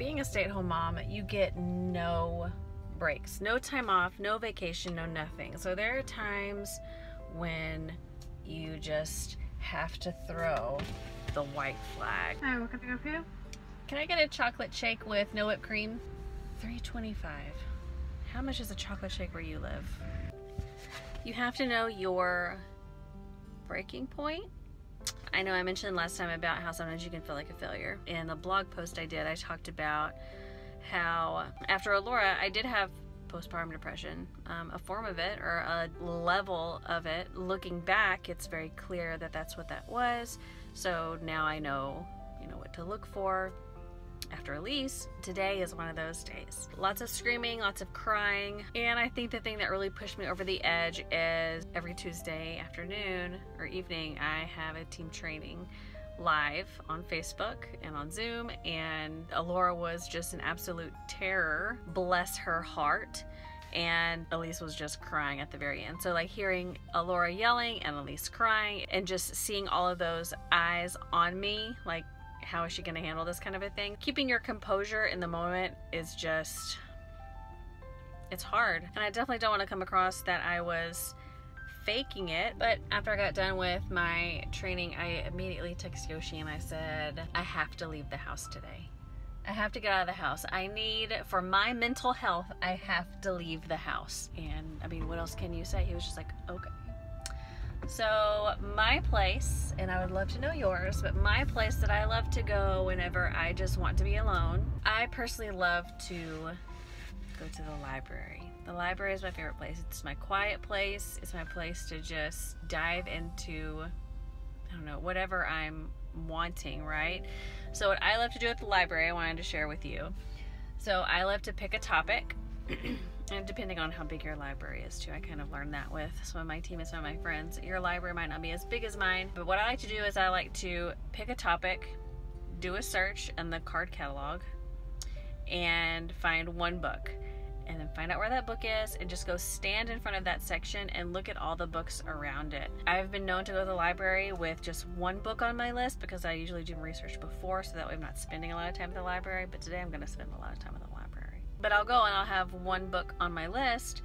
Being a stay-at-home mom, you get no breaks, no time off, no vacation, no nothing. So there are times when you just have to throw the white flag. Hi, what can I go for you? Can I get a chocolate shake with no whipped cream? $3.25. How much is a chocolate shake where you live? You have to know your breaking point. I know I mentioned last time about how sometimes you can feel like a failure. In the blog post I did, I talked about how after Alora, I did have postpartum depression, a form of it or a level of it. Looking back, it's very clear that that's what that was. So now I know, what to look for. After Elise, today is one of those days. Lots of screaming, lots of crying, and I think the thing that really pushed me over the edge is every Tuesday afternoon or evening, I have a team training live on Facebook and on Zoom, and Alora was just an absolute terror, bless her heart, and Elise was just crying at the very end. So like hearing Alora yelling and Elise crying and just seeing all of those eyes on me, like how is she going to handle this kind of a thing? Keeping your composure in the moment is just, it's hard. And I definitely don't want to come across that I was faking it. But after I got done with my training, I immediately texted Yoshi and I said, I have to leave the house today. I have to get out of the house. I need, for my mental health, I have to leave the house. And I mean, what else can you say? He was just like, okay. So my place, and I would love to know yours, but my place that I love to go whenever I just want to be alone, I personally love to go to the library. The library is my favorite place. It's my quiet place. It's my place to just dive into, I don't know, whatever I'm wanting, right? So what I love to do at the library, I wanted to share with you. So I love to pick a topic. And depending on how big your library is too, I kind of learned that with some of my team and some of my friends. Your library might not be as big as mine, but what I like to do is I like to pick a topic, do a search in the card catalog, and find one book. And then find out where that book is and just go stand in front of that section and look at all the books around it. I've been known to go to the library with just one book on my list because I usually do research before, so that way I'm not spending a lot of time at the library, but today I'm going to spend a lot of time at the library. But I'll go and I'll have one book on my list,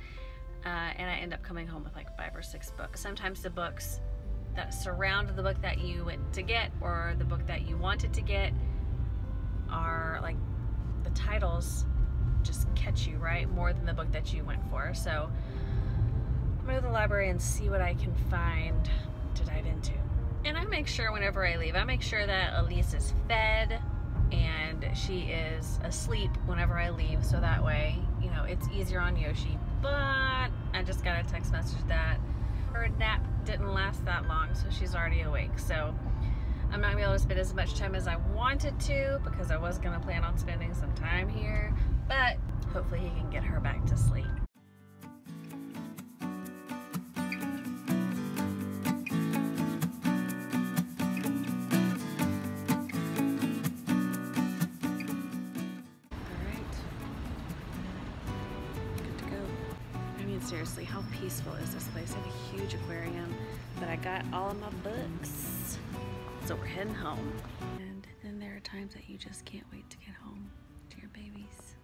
and I end up coming home with like 5 or 6 books. Sometimes the books that surround the book that you went to get or the book that you wanted to get are like, the titles just catch you, right? More than the book that you went for. So I'm gonna go to the library and see what I can find to dive into. And I make sure whenever I leave, I make sure that Elise is fed and she is asleep whenever I leave, so that way, it's easier on Yoshi. But I just got a text message that her nap didn't last that long, so she's already awake. So I'm not gonna be able to spend as much time as I wanted to because I was gonna plan on spending some time here, but hopefully he can get her back to sleep. Seriously, how peaceful is this place? I have a huge aquarium, but I got all of my books. So we're heading home. And then there are times that you just can't wait to get home to your babies.